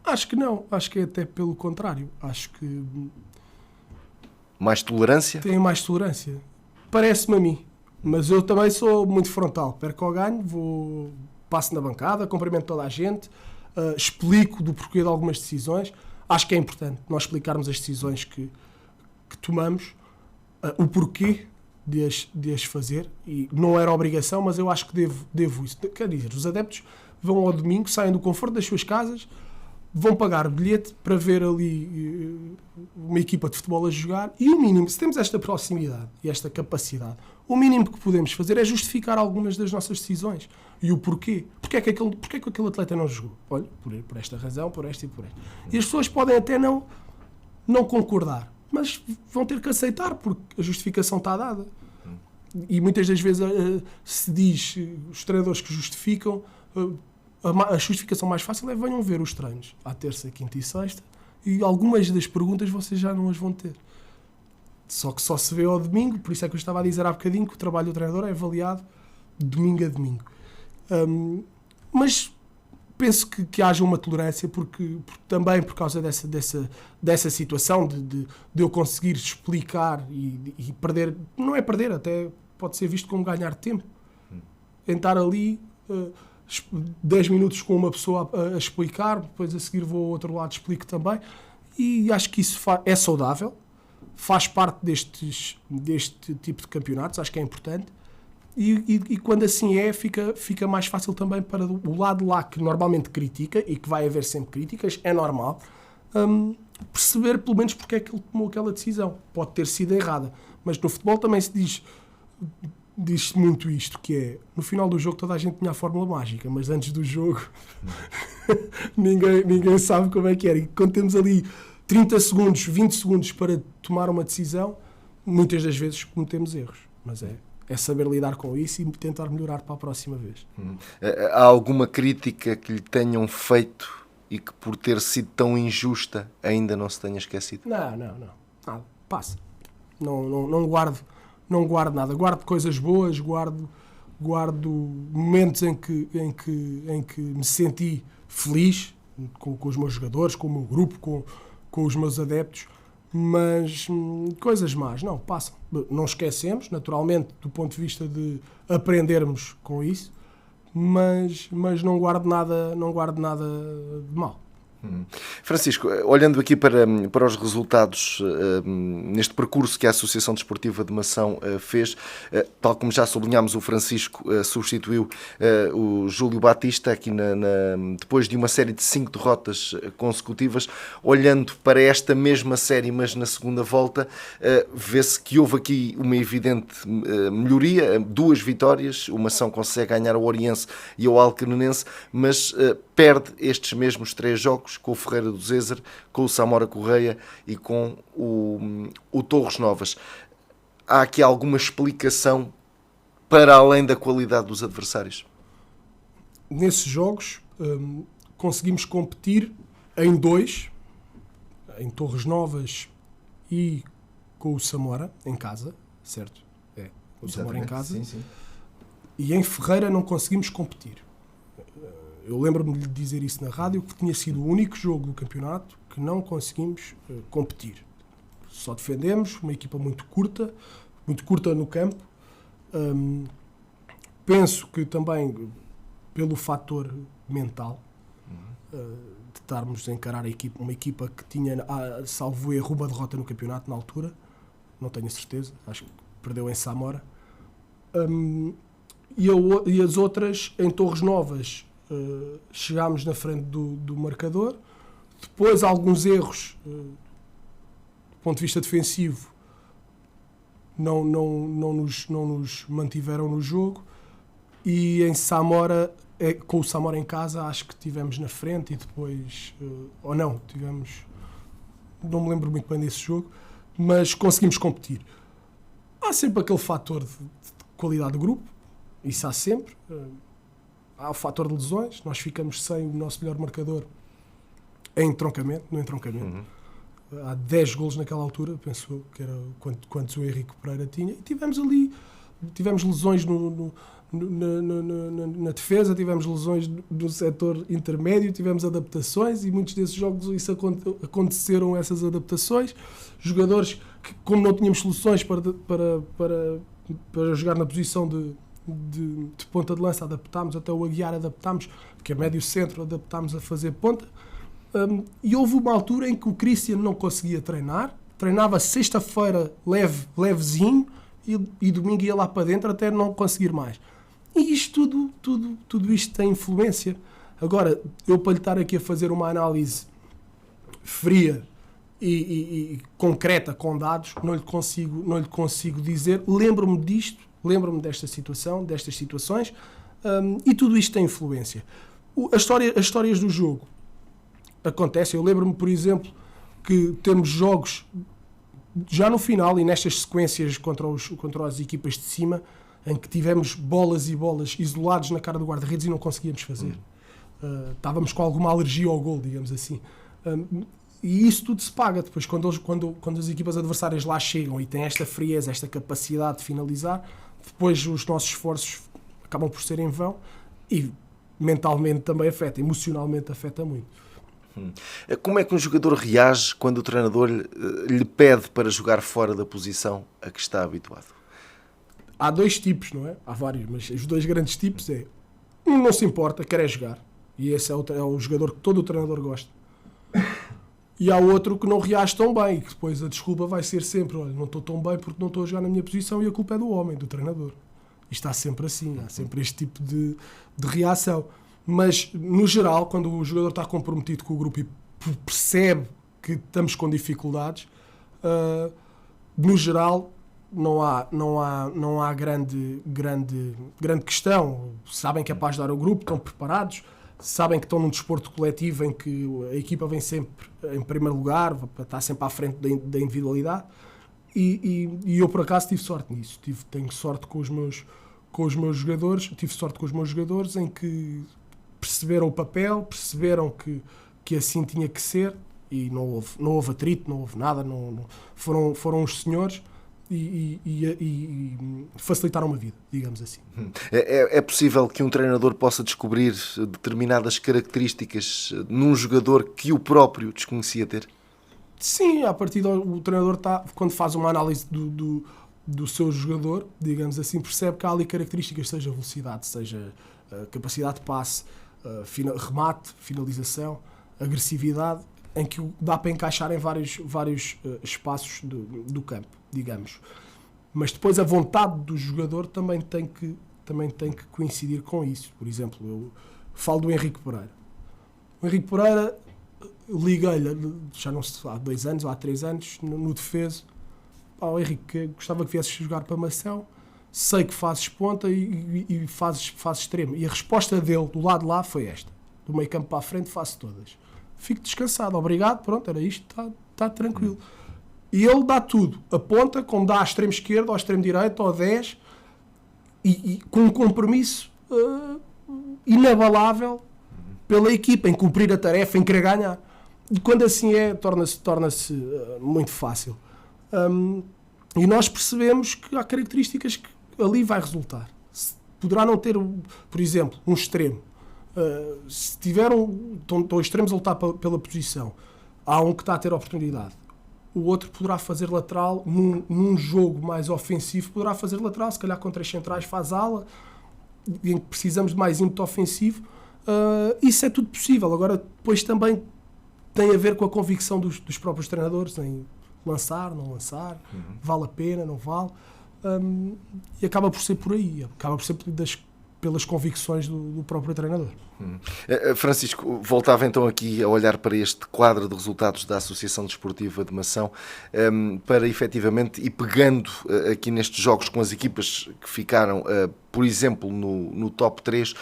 Acho que não, acho que é até pelo contrário. Acho que mais tolerância? tem mais tolerância. Parece-me a mim. Mas eu também sou muito frontal. Perco ao ganho, passo na bancada, cumprimento toda a gente, explico do porquê de algumas decisões. Acho que é importante nós explicarmos as decisões que tomamos, o porquê de as fazer. E não era obrigação, mas eu acho que devo isso. Quer dizer, os adeptos vão ao domingo, saem do conforto das suas casas, vão pagar bilhete para ver ali uma equipa de futebol a jogar, e o mínimo, se temos esta proximidade e esta capacidade, o mínimo que podemos fazer é justificar algumas das nossas decisões. E o porquê. Porquê é que aquele atleta não jogou? Olha, por esta razão, por esta e por esta. E as pessoas podem até não concordar, mas vão ter que aceitar, porque a justificação está dada. E muitas das vezes se diz, os treinadores que justificam, a justificação mais fácil é venham ver os treinos à terça, quinta e sexta, e algumas das perguntas vocês já não as vão ter. Só que só se vê ao domingo, por isso é que eu estava a dizer há bocadinho que o trabalho do treinador é avaliado domingo a domingo. Mas penso que haja uma tolerância, porque também por causa dessa situação de eu conseguir explicar e perder, não é perder, até pode ser visto como ganhar tempo. Em estar ali 10 minutos com uma pessoa a explicar, depois a seguir vou ao outro lado e explico também, e acho que isso é saudável, faz parte deste tipo de campeonatos, acho que é importante, e quando assim fica mais fácil também para o lado lá que normalmente critica, e que vai haver sempre críticas, é normal, perceber pelo menos porque é que ele tomou aquela decisão. Pode ter sido errada, mas no futebol também se diz-se muito isto, que é, no final do jogo toda a gente tinha a fórmula mágica, mas antes do jogo ninguém sabe como é que era. E quando temos ali 30 segundos, 20 segundos para tomar uma decisão, muitas das vezes cometemos erros. Mas é saber lidar com isso e tentar melhorar para a próxima vez. Há alguma crítica que lhe tenham feito e que por ter sido tão injusta ainda não se tenha esquecido? Não. Nada. Passa. Não guardo nada. Guardo coisas boas, guardo momentos em que me senti feliz com os meus jogadores, com o meu grupo, com os meus adeptos, mas coisas más, não, passam. Não esquecemos, naturalmente, do ponto de vista de aprendermos com isso, mas não guardo nada de mal. Francisco, olhando aqui para os resultados neste percurso que a Associação Desportiva de Mação fez, tal como já sublinhámos, o Francisco substituiu o Júlio Batista aqui depois de uma série de 5 derrotas consecutivas. Olhando para esta mesma série, mas na segunda volta, vê-se que houve aqui uma evidente melhoria, 2 vitórias, o Mação consegue ganhar ao Oriense e ao Alcanonense, mas perde estes mesmos 3 jogos com o Ferreira do Zézer, com o Samora Correia e com o Torres Novas. Há aqui alguma explicação para além da qualidade dos adversários? Nesses jogos conseguimos competir em 2, em Torres Novas e com o Samora em casa, certo? Com o Samora em casa. Sim. E em Ferreira não conseguimos competir. Eu lembro-me de dizer isso na rádio, que tinha sido o único jogo do campeonato que não conseguimos competir. Só defendemos, uma equipa muito curta no campo. Penso que também pelo fator mental, de estarmos a encarar uma equipa que tinha, salvo erro, uma derrota no campeonato na altura, não tenho a certeza, acho que perdeu em Samora. E as outras, em Torres Novas, chegámos na frente do marcador. Depois, alguns erros, do ponto de vista defensivo, não nos mantiveram no jogo. E em Samora, com o Samora em casa, acho que tivemos na frente e depois... ou não, tivemos... Não me lembro muito bem desse jogo, mas conseguimos competir. Há sempre aquele fator de qualidade do grupo, isso há sempre. Há o fator de lesões, nós ficamos sem o nosso melhor marcador no entroncamento. Há 10 golos naquela altura, penso eu, que era quantos o Henrique Pereira tinha. E tivemos lesões na defesa, tivemos lesões no setor intermédio, tivemos adaptações e muitos desses jogos aconteceram essas adaptações. Jogadores que, como não tínhamos soluções para jogar na posição de ponta de lança, adaptámos, até o Aguiar adaptámos, que é médio centro, adaptámos a fazer ponta. E houve uma altura em que o Christian não conseguia treinar, treinava sexta-feira levezinho e domingo ia lá para dentro até não conseguir mais. E isto tudo isto tem influência. Agora, eu para lhe estar aqui a fazer uma análise fria e concreta com dados, não lhe consigo dizer. Lembro-me disto, lembro-me destas situações, e tudo isto tem influência. As histórias do jogo acontecem. Eu lembro-me, por exemplo, que temos jogos já no final e nestas sequências contra as equipas de cima, em que tivemos bolas e bolas isolados na cara do guarda-redes e não conseguíamos fazer. Estávamos com alguma alergia ao gol, digamos assim. E isso tudo se paga depois, quando as equipas adversárias lá chegam e têm esta frieza, esta capacidade de finalizar, depois os nossos esforços acabam por ser em vão e mentalmente também afeta, emocionalmente afeta muito. Como é que um jogador reage quando o treinador lhe pede para jogar fora da posição a que está habituado? Há dois tipos, não é? Há vários, mas os dois grandes tipos é... Um não se importa, quer jogar. E esse é o jogador que todo o treinador gosta. E há outro que não reage tão bem e que depois a desculpa vai ser sempre: olha, não estou tão bem porque não estou a jogar na minha posição e a culpa é do homem, do treinador. E está sempre assim, há sempre este tipo de reação. Mas, no geral, quando o jogador está comprometido com o grupo e percebe que estamos com dificuldades, no geral, não há grande questão. Sabem que é para ajudar o grupo, estão preparados, sabem que estão num desporto coletivo em que a equipa vem sempre em primeiro lugar, está sempre à frente da individualidade. E eu, por acaso, tive sorte nisso. Tenho sorte com os meus jogadores, tive sorte com os meus jogadores em que perceberam o papel, perceberam que assim tinha que ser e não houve atrito, não houve nada, foram os senhores e facilitaram uma vida, digamos assim. É possível que um treinador possa descobrir determinadas características num jogador que o próprio desconhecia ter? Sim, a partir do treinador quando faz uma análise do seu jogador, digamos assim, percebe que há ali características, seja velocidade, seja capacidade de passe, remate, finalização, agressividade, em que dá para encaixar em vários espaços do campo, digamos. Mas depois a vontade do jogador também tem que coincidir com isso. Por exemplo, eu falo do Henrique Pereira. O Henrique Pereira, liguei-lhe, já não sei, há 2 anos ou há 3 anos, no defeso: Henrique, gostava que viesses jogar para Mação, sei que fazes ponta e fazes extremo. E a resposta dele, do lado de lá, foi esta: do meio campo para a frente faço todas. Fico descansado, obrigado, pronto, era isto, está tranquilo. E ele dá tudo, a ponta, como dá ao extremo esquerdo, ao extremo direito, ao 10, e com um compromisso inabalável pela equipa, em cumprir a tarefa, em querer ganhar. E quando assim é, torna-se muito fácil. E nós percebemos que há características que ali vai resultar. Poderá não ter, por exemplo, um extremo. Se tiver estão extremos a lutar pela posição, há um que está a ter oportunidade. O outro poderá fazer lateral, num jogo mais ofensivo, poderá fazer lateral, se calhar com 3 centrais faz ala, em que precisamos de mais ímpeto ofensivo. Isso é tudo possível. Agora, depois também tem a ver com a convicção dos próprios treinadores em lançar, não lançar, vale a pena, não vale. E acaba por ser por aí, acaba por ser pelas convicções do próprio treinador. Francisco, voltava então aqui a olhar para este quadro de resultados da Associação Desportiva de Mação, para efetivamente ir pegando aqui nestes jogos com as equipas que ficaram, por exemplo, no top 3,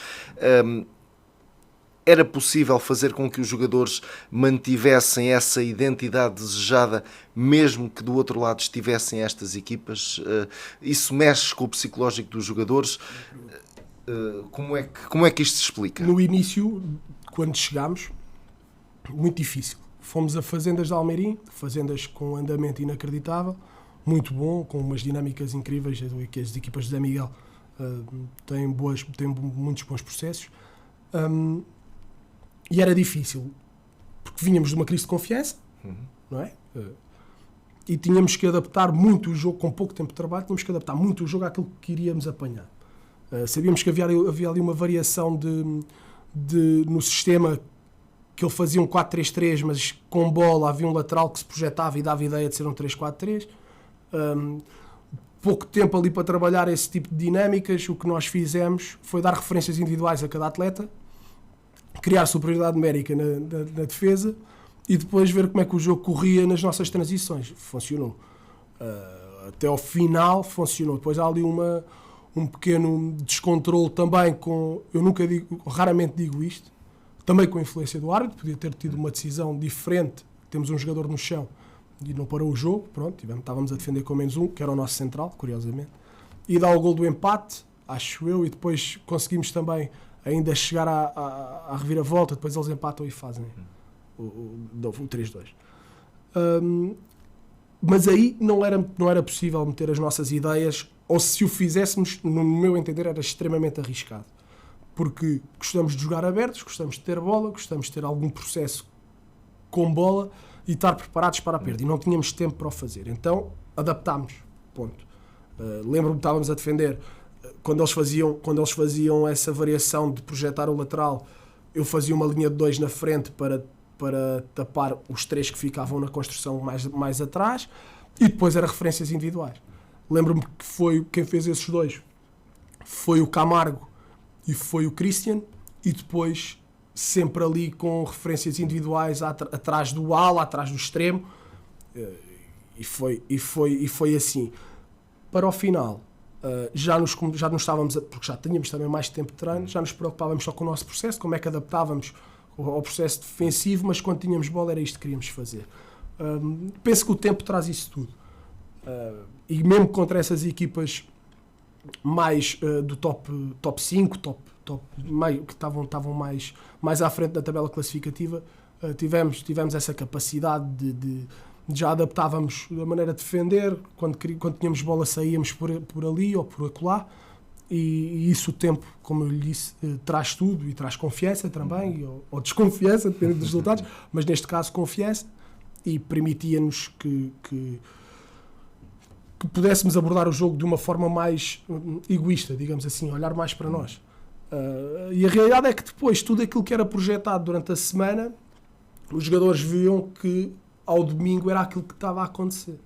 era possível fazer com que os jogadores mantivessem essa identidade desejada, mesmo que do outro lado estivessem estas equipas? Isso mexe com o psicológico dos jogadores? Como é que isto se explica? No início, quando chegámos, muito difícil. Fomos a fazendas de Almeirim, fazendas com andamento inacreditável, muito bom, com umas dinâmicas incríveis, que as equipas de Zé Miguel têm muitos bons processos. E era difícil, porque vínhamos de uma crise de confiança, não é? E tínhamos que adaptar muito o jogo, com pouco tempo de trabalho, tínhamos que adaptar muito o jogo àquilo que iríamos apanhar. Sabíamos que havia ali uma variação no sistema, que ele fazia um 4-3-3, mas com bola havia um lateral que se projetava e dava a ideia de ser um 3-4-3. Pouco tempo ali para trabalhar esse tipo de dinâmicas. O que nós fizemos foi dar referências individuais a cada atleta, criar superioridade numérica na defesa e depois ver como é que o jogo corria nas nossas transições. Funcionou. Até ao final funcionou. Depois há ali um pequeno descontrole também raramente digo isto, também com a influência do árbitro. Podia ter tido uma decisão diferente. Temos um jogador no chão e não parou o jogo. Pronto, estávamos a defender com menos um, que era o nosso central, curiosamente. E dá o gol do empate, acho eu, e depois conseguimos também ainda chegar à reviravolta, depois eles empatam e fazem o 3-2. Mas aí não era possível meter as nossas ideias, ou se o fizéssemos, no meu entender, era extremamente arriscado. Porque gostamos de jogar abertos, gostamos de ter bola, gostamos de ter algum processo com bola e estar preparados para a perda. E não tínhamos tempo para o fazer. Então, adaptámos. Ponto. Lembro-me que estávamos a defender. Quando eles faziam essa variação de projetar o lateral, eu fazia uma linha de 2 na frente para tapar os 3 que ficavam na construção mais atrás, e depois era referências individuais. Lembro-me que quem fez esses 2 foi o Camargo e foi o Christian, e depois sempre ali com referências individuais atrás do ala, atrás do extremo, e foi assim. Para o final, já nos estávamos, porque já tínhamos também mais tempo de treino, já nos preocupávamos só com o nosso processo, como é que adaptávamos ao processo defensivo, mas quando tínhamos bola era isto que queríamos fazer. Penso que o tempo traz isso tudo. E mesmo contra essas equipas mais do top 5, meio, que estavam mais à frente da tabela classificativa, tivemos essa capacidade de já adaptávamos a maneira de defender, quando tínhamos bola saíamos por ali ou por acolá, e isso o tempo, como eu lhe disse, traz tudo, e traz confiança também, ou desconfiança, dependendo dos resultados, mas neste caso confiança, e permitia-nos que pudéssemos abordar o jogo de uma forma mais egoísta, digamos assim, olhar mais para nós. E a realidade é que depois, tudo aquilo que era projetado durante a semana, os jogadores viam que ao domingo era aquilo que estava a acontecer.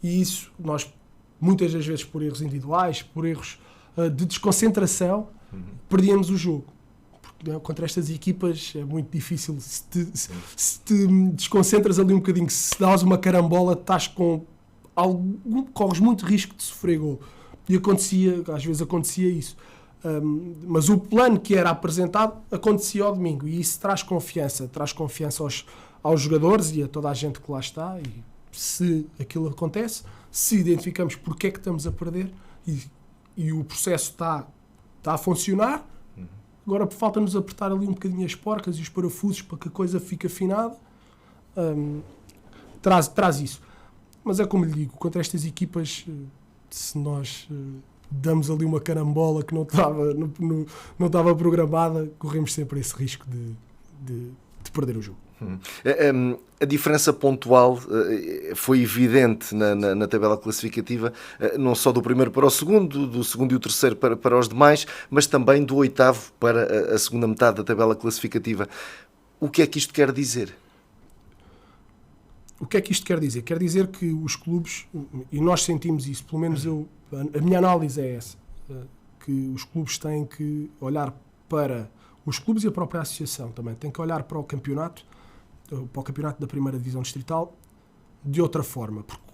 E isso, nós, muitas das vezes por erros individuais, por erros de desconcentração, perdíamos o jogo. Porque contra estas equipas é muito difícil. Se te desconcentras ali um bocadinho, se dás uma carambola, corres muito risco de sofrer gol. E às vezes acontecia isso. Mas o plano que era apresentado acontecia ao domingo, e isso traz confiança aos jogadores e a toda a gente que lá está. E se aquilo acontece, se identificamos porque é que estamos a perder e o processo está a funcionar, agora falta-nos apertar ali um bocadinho as porcas e os parafusos para que a coisa fique afinada. Traz isso. Mas é como lhe digo, contra estas equipas, se nós damos ali uma carambola que não estava programada, corremos sempre esse risco de perder o jogo. A diferença pontual foi evidente na tabela classificativa, não só do primeiro para o segundo, do segundo e o terceiro para os demais, mas também do oitavo para a segunda metade da tabela classificativa. O que é que isto quer dizer? O que é que isto quer dizer? Quer dizer que os clubes, e nós sentimos isso, pelo menos a minha análise é essa, que os clubes têm que olhar para, os clubes e a própria associação também, têm que olhar para o campeonato da primeira divisão distrital de outra forma, porque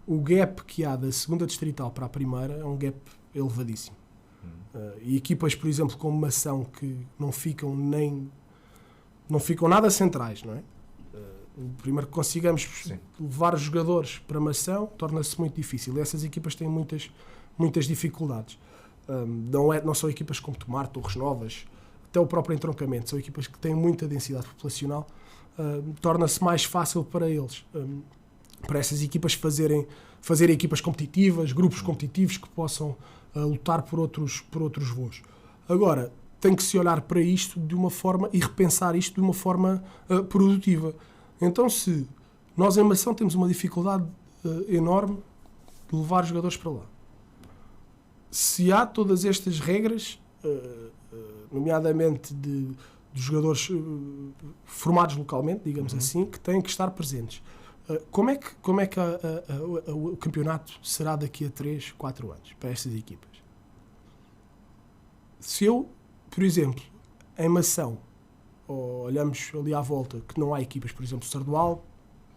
o gap que há da segunda distrital para a primeira é um gap elevadíssimo. E equipas, por exemplo, como Mação, que não ficam nada centrais, não é? Primeiro que consigamos levar os jogadores para Mação, torna-se muito difícil. E essas equipas têm muitas dificuldades. Não são equipas como Tomar, Torres Novas, até o próprio entroncamento. São equipas que têm muita densidade populacional. Torna-se mais fácil para eles, para essas equipas fazerem equipas competitivas, grupos competitivos que possam lutar por outros voos. Agora, tem que se olhar para isto de uma forma e repensar isto de uma forma produtiva. Então, se nós em Mação temos uma dificuldade enorme de levar jogadores para lá, se há todas estas regras, nomeadamente de jogadores formados localmente, digamos assim, que têm que estar presentes, como é que o campeonato será daqui a 3, 4 anos para estas equipas? Se eu, por exemplo, em Mação, olhamos ali à volta que não há equipas, por exemplo, Sardual,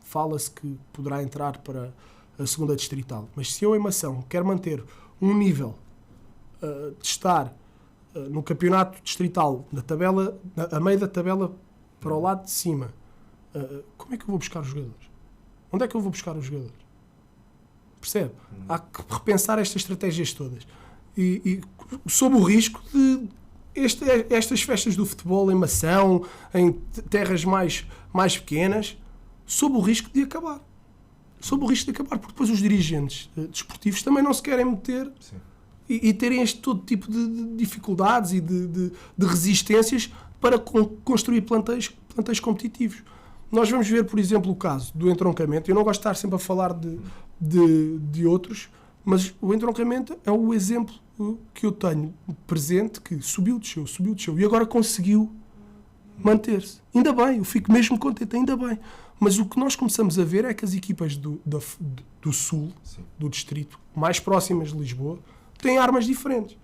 fala-se que poderá entrar para a segunda distrital, mas se eu em Mação quero manter um nível de estar no campeonato distrital, a meio da tabela para o lado de cima, como é que eu vou buscar os jogadores? Onde é que eu vou buscar os jogadores? Percebe? Há que repensar estas estratégias todas. E sob o risco de estas festas do futebol em Mação, em terras mais pequenas, sob o risco de acabar. Sob o risco de acabar, porque depois os dirigentes desportivos também não se querem meter e terem todo tipo de dificuldades e de resistências para construir plantéis competitivos. Nós vamos ver, por exemplo, o caso do entroncamento. Eu não gosto de estar sempre a falar de outros, mas o entroncamento é o exemplo que eu tenho presente, que subiu, desceu, e agora conseguiu manter-se. Ainda bem, eu fico mesmo contente, ainda bem. Mas o que nós começamos a ver é que as equipas do sul, do distrito, mais próximas de Lisboa, têm armas diferentes.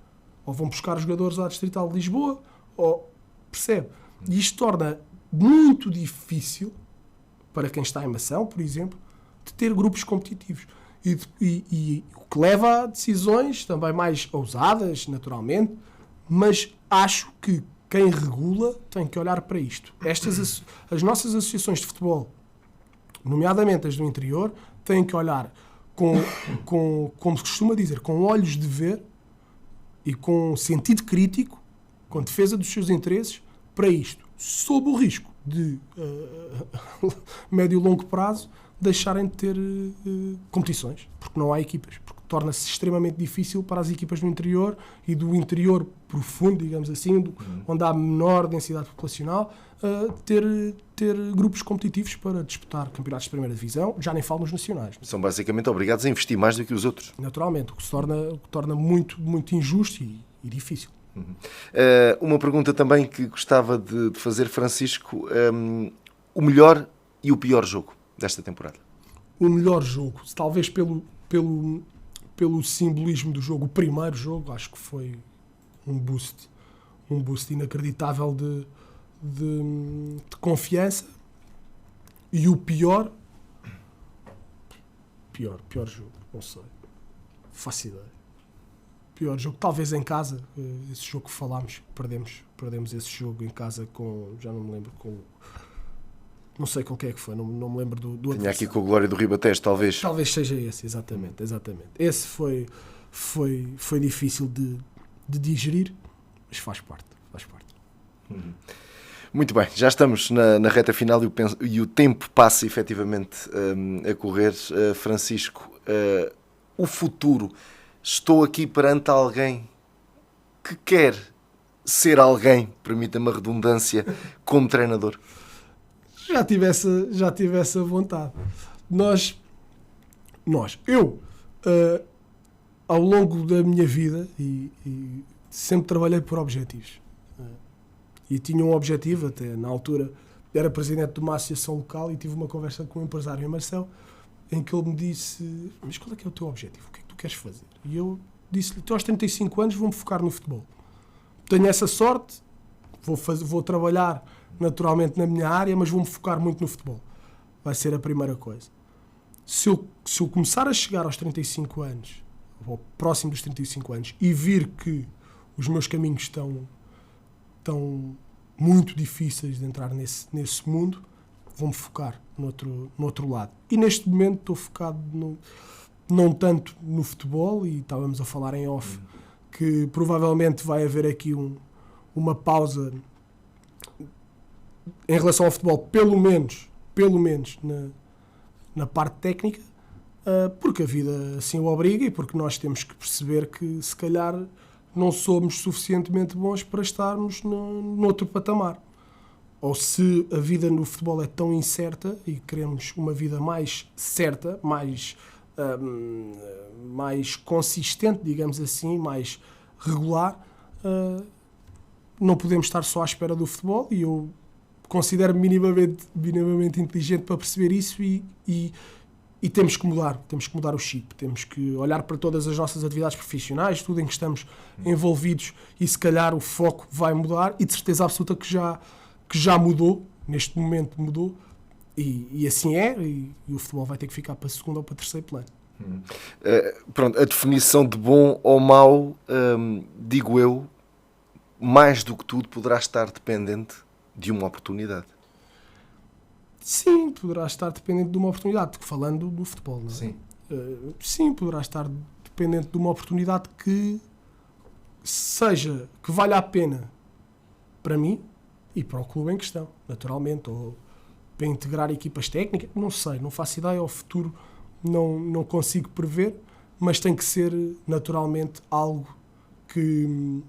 Ou vão buscar os jogadores à distrital de Lisboa, ou... Percebe? E isto torna muito difícil, para quem está em Mação, por exemplo, de ter grupos competitivos. E o que leva a decisões também mais ousadas, naturalmente, mas acho que quem regula tem que olhar para isto. As nossas associações de futebol, nomeadamente as do interior, têm que olhar como se costuma dizer, com olhos de ver e com sentido crítico, com defesa dos seus interesses, para isto, sob o risco de médio e longo prazo deixarem de ter competições, porque não há equipas, porque torna-se extremamente difícil para as equipas do interior e do interior profundo, digamos assim, onde há menor densidade populacional, ter grupos competitivos para disputar campeonatos de primeira divisão, já nem falo nos nacionais. São basicamente obrigados a investir mais do que os outros. Naturalmente, o que se torna muito, muito injusto e difícil. Uma pergunta também que gostava de fazer, Francisco, o melhor e o pior jogo desta temporada? O melhor jogo, talvez pelo simbolismo do jogo, o primeiro jogo, acho que foi um boost inacreditável de confiança. E o pior jogo, não sei, faço ideia. Pior jogo, talvez em casa, esse jogo que falámos, perdemos esse jogo em casa já não me lembro não sei com quem é que foi, não me lembro do Tinha adversário. aqui com o Glória do Ribatejo, talvez. Talvez seja esse, exatamente. Esse foi difícil de digerir, mas faz parte. Muito bem, já estamos na reta final e o tempo passa efetivamente a correr. Francisco, o futuro, estou aqui perante alguém que quer ser alguém, permita-me a redundância, como treinador. já tive essa vontade. Eu, ao longo da minha vida, e sempre trabalhei por objetivos. E tinha um objetivo, até na altura, era presidente de uma associação local e tive uma conversa com um empresário em Marcel, em que ele me disse: mas qual é que é o teu objetivo? O que é que tu queres fazer? E eu disse-lhe: aos 35 anos vou-me focar no futebol. Tenho essa sorte, vou trabalhar naturalmente na minha área, mas vou-me focar muito no futebol. Vai ser a primeira coisa. Se eu começar a chegar aos 35 anos, ou próximo dos 35 anos, e vir que os meus caminhos estão muito difíceis de entrar nesse mundo, vou-me focar no outro lado. E neste momento estou focado não tanto no futebol, e estávamos a falar em off, que provavelmente vai haver aqui uma pausa em relação ao futebol, pelo menos na parte técnica, porque a vida assim o obriga e porque nós temos que perceber que se calhar não somos suficientemente bons para estarmos noutro patamar. Ou se a vida no futebol é tão incerta e queremos uma vida mais certa, mais consistente, digamos assim, mais regular, não podemos estar só à espera do futebol, e eu considero-me minimamente inteligente para perceber isso, e temos que mudar o chip, temos que olhar para todas as nossas atividades profissionais, tudo em que estamos envolvidos, e se calhar o foco vai mudar, e de certeza absoluta que já mudou, neste momento mudou, e assim é, e o futebol vai ter que ficar para segundo ou para terceiro plano. Pronto, a definição de bom ou mau, digo eu, mais do que tudo poderá estar dependente de uma oportunidade. Sim, poderá estar dependente de uma oportunidade, falando do futebol, não é? Sim. Sim, poderá estar dependente de uma oportunidade que valha a pena para mim e para o clube em questão, naturalmente, ou para integrar equipas técnicas, não sei, não faço ideia, ao futuro não consigo prever, mas tem que ser naturalmente algo que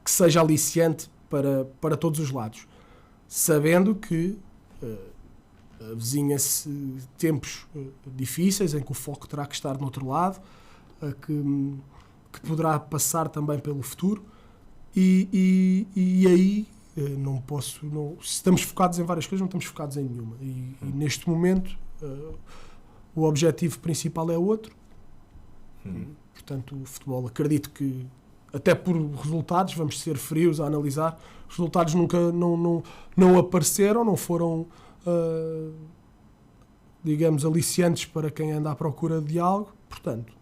seja aliciante para todos os lados, sabendo que avizinha-se tempos difíceis em que o foco terá que estar no outro lado, que poderá passar também pelo futuro, e aí se estamos focados em várias coisas, não estamos focados em nenhuma, e neste momento o objetivo principal é outro. Portanto, o futebol, acredito que até por resultados, vamos ser frios a analisar, os resultados nunca não apareceram, não foram digamos, aliciantes para quem anda à procura de algo. Portanto,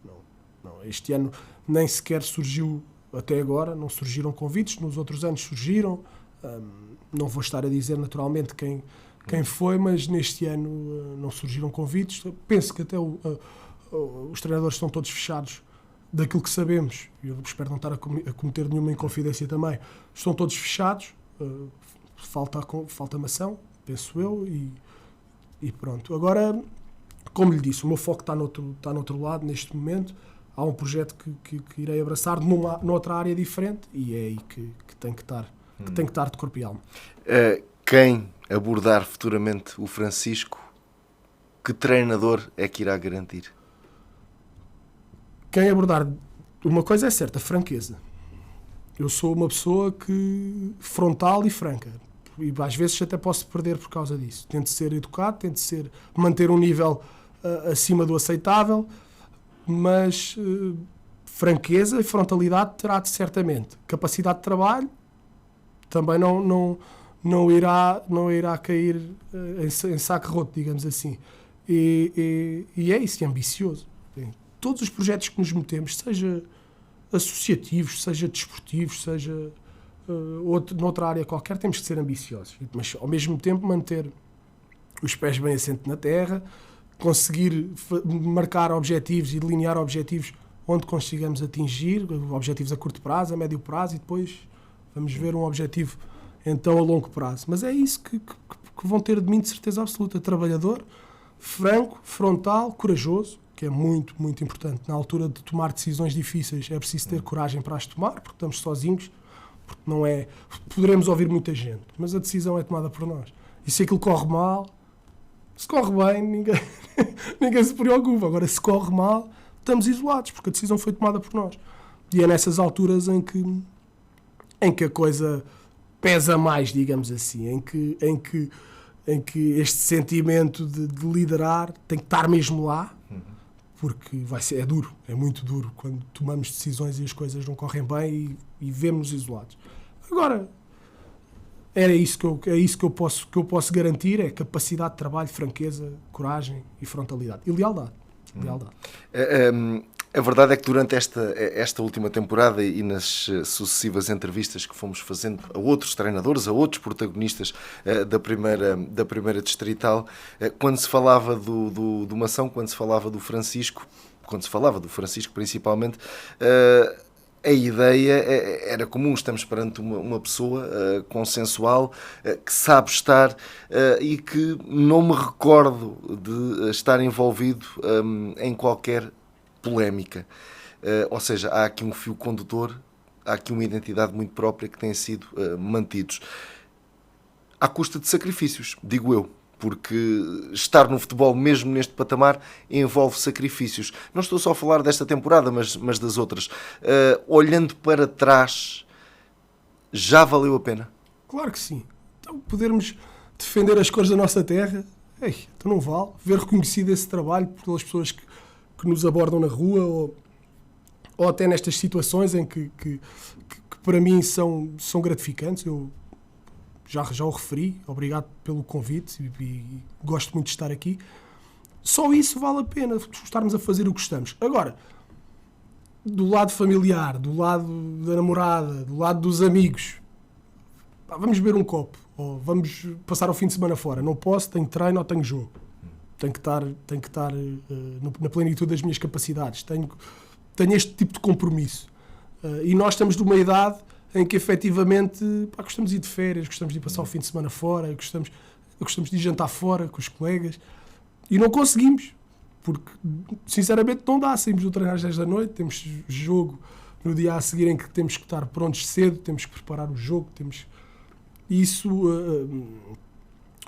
não, este ano nem sequer surgiu, até agora, não surgiram convites, nos outros anos surgiram. Não vou estar a dizer naturalmente quem foi, mas neste ano não surgiram convites. Penso que até os treinadores estão todos fechados, daquilo que sabemos, e eu espero não estar a cometer nenhuma inconfidência também, estão todos fechados, falta mação, penso eu, e pronto. Agora, como lhe disse, o meu foco está no outro lado, neste momento. Há um projeto que irei abraçar noutra área diferente, e é aí que tem que estar de corpo e alma. Quem abordar futuramente o Francisco, que treinador é que irá garantir? Quem abordar, uma coisa é certa, franqueza. Eu sou uma pessoa frontal e franca, e às vezes até posso perder por causa disso. Tento ser educado, manter um nível acima do aceitável, mas franqueza e frontalidade terá certamente. Capacidade de trabalho também não irá cair em saco roto, digamos assim. E é isso, é ambicioso. Todos os projetos que nos metemos, seja associativos, seja desportivos, seja noutra área qualquer, temos que ser ambiciosos, mas ao mesmo tempo manter os pés bem assentes na terra, conseguir marcar objetivos e delinear objetivos onde consigamos atingir, objetivos a curto prazo, a médio prazo, e depois vamos ver um objetivo então a longo prazo. Mas é isso que vão ter de mim, de certeza absoluta: trabalhador, franco, frontal, corajoso, que é muito, muito importante. Na altura de tomar decisões difíceis é preciso ter coragem para as tomar, porque estamos sozinhos, porque poderemos ouvir muita gente, mas a decisão é tomada por nós. E se aquilo corre mal, se corre bem, ninguém se preocupa. Agora, se corre mal, estamos isolados, porque a decisão foi tomada por nós. E é nessas alturas em que a coisa pesa mais, digamos assim, em que este sentimento de liderar tem que estar mesmo lá, porque é duro, é muito duro quando tomamos decisões e as coisas não correm bem e vemos-nos isolados. Agora, é isso que eu posso garantir, é capacidade de trabalho, franqueza, coragem e frontalidade. E lealdade. A verdade é que durante esta última temporada e nas sucessivas entrevistas que fomos fazendo a outros treinadores, a outros protagonistas da primeira distrital, quando se falava do Mação, quando se falava do Francisco principalmente, a ideia era comum. Estamos perante uma pessoa consensual, que sabe estar e que não me recordo de estar envolvido em qualquer polémica. Ou seja, há aqui um fio condutor, há aqui uma identidade muito própria que tem sido mantidos. À custa de sacrifícios, digo eu, porque estar no futebol, mesmo neste patamar, envolve sacrifícios. Não estou só a falar desta temporada, mas das outras. Olhando para trás, já valeu a pena? Claro que sim. Então, podermos defender as cores da nossa terra, então não vale. Ver reconhecido esse trabalho pelas pessoas que nos abordam na rua ou até nestas situações em que para mim são gratificantes. Eu já o referi, obrigado pelo convite e gosto muito de estar aqui. Só isso vale a pena, estarmos a fazer o que estamos. Agora, do lado familiar, do lado da namorada, do lado dos amigos, vamos beber um copo ou vamos passar o fim de semana fora. Não posso, tenho treino ou tenho jogo. Tenho que estar na plenitude das minhas capacidades. Tenho este tipo de compromisso. E nós estamos de uma idade em que, efetivamente, gostamos de ir de férias, gostamos de ir passar o fim de semana fora, gostamos de ir jantar fora com os colegas. E não conseguimos, porque, sinceramente, não dá. Saímos do treino às 10 da noite, temos jogo no dia a seguir em que temos que estar prontos cedo, temos que preparar o jogo. Isso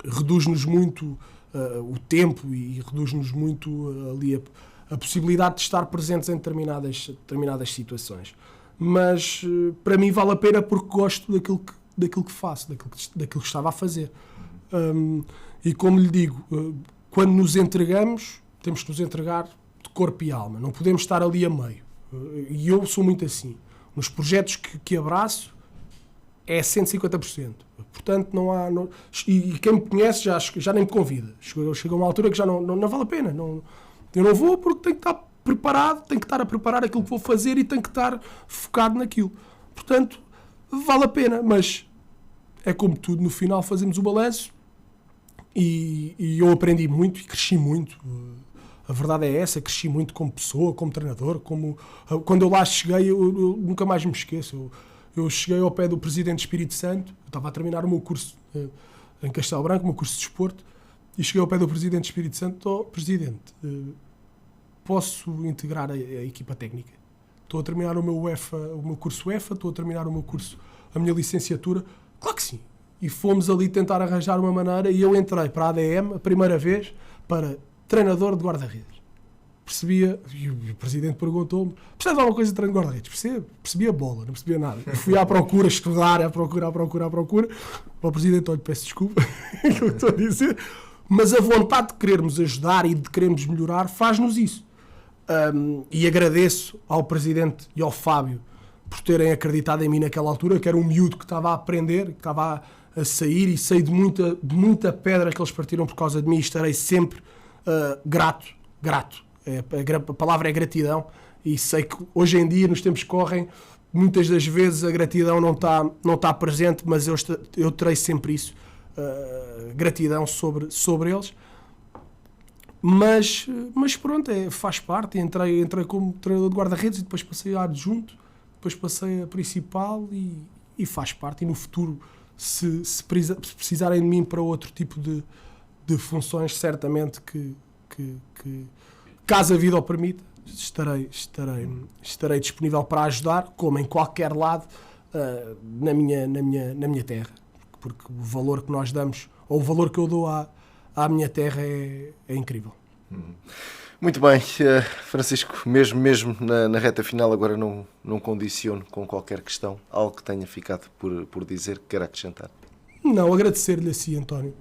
reduz-nos muito o tempo e reduz-nos muito ali a possibilidade de estar presentes em determinadas situações. Mas para mim vale a pena porque gosto daquilo que faço, daquilo que estava a fazer. E como lhe digo, quando nos entregamos, temos que nos entregar de corpo e alma. Não podemos estar ali a meio. E eu sou muito assim. Nos projetos que abraço, é 150%. Portanto, não há... E quem me conhece já nem me convida. Chega uma altura que já não vale a pena. Eu não vou porque tenho que estar preparado, tenho que estar a preparar aquilo que vou fazer e tenho que estar focado naquilo. Portanto, vale a pena, mas é como tudo, no final fazemos o balanço e eu aprendi muito e cresci muito. A verdade é essa, cresci muito como pessoa, como treinador, quando eu lá cheguei, eu nunca mais me esqueço. Eu cheguei ao pé do Presidente do Espírito Santo, eu estava a terminar o meu curso em Castelo Branco, o meu curso de desporto, e cheguei ao pé do Presidente do Espírito Santo: Presidente, posso integrar a equipa técnica? Estou a terminar o meu curso UEFA, estou a terminar a minha licenciatura. Claro que sim. E fomos ali tentar arranjar uma maneira e eu entrei para a ADM a primeira vez para treinador de guarda-redes. Percebia, e o Presidente perguntou-me: percebes alguma coisa de treino de guarda-redes? Percebia bola, não percebia nada. Eu fui à procura, estudar, à procura. Para o Presidente: olha, peço desculpa que eu estou a dizer, mas a vontade de querermos ajudar e de querermos melhorar faz-nos isso. E agradeço ao Presidente e ao Fábio por terem acreditado em mim naquela altura, que era um miúdo que estava a aprender, que estava a sair, e sei de muita pedra que eles partiram por causa de mim, e estarei sempre grato. A palavra é gratidão, e sei que hoje em dia, nos tempos que correm, muitas das vezes a gratidão não está presente, mas eu terei sempre isso, gratidão sobre eles. Mas pronto, faz parte. Entrei como treinador de guarda-redes e depois passei a adjunto, depois passei a principal e faz parte. E no futuro, se precisarem de mim para outro tipo de funções, certamente que caso a vida o permita, estarei disponível para ajudar, como em qualquer lado na minha terra. Porque o valor que nós damos ou o valor que eu dou à minha terra é incrível. Muito bem, Francisco, mesmo na reta final, agora não condiciono com qualquer questão, algo que tenha ficado por dizer, que queira acrescentar. Não, agradecer-lhe a si, António,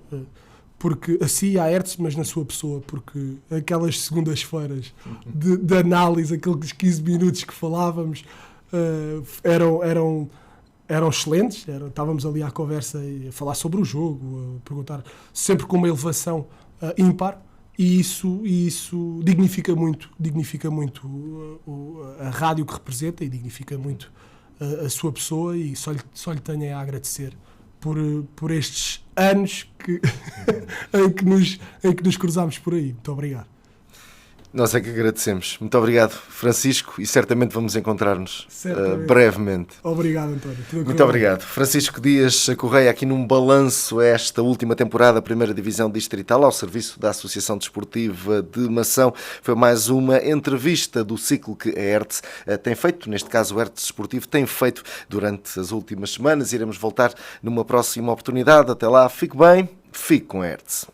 porque a si e à Hertz, mas na sua pessoa, porque aquelas segundas-feiras de análise, aqueles 15 minutos que falávamos, eram excelentes. Estávamos ali à conversa e a falar sobre o jogo, a perguntar, sempre com uma elevação ímpar. E isso dignifica muito a rádio que representa e dignifica muito a sua pessoa, e só lhe tenho a agradecer por estes anos em que nos cruzámos por aí. Muito obrigado. Nós é que agradecemos. Muito obrigado, Francisco, e certamente vamos encontrar-nos brevemente. Obrigado, António. Muito obrigado. Francisco Dias Correia, aqui num balanço a esta última temporada, Primeira Divisão Distrital, ao serviço da Associação Desportiva de Mação. Foi mais uma entrevista do ciclo que a Hertz tem feito, neste caso o Hertz Desportivo tem feito durante as últimas semanas. Iremos voltar numa próxima oportunidade. Até lá, fique bem, fique com a Hertz.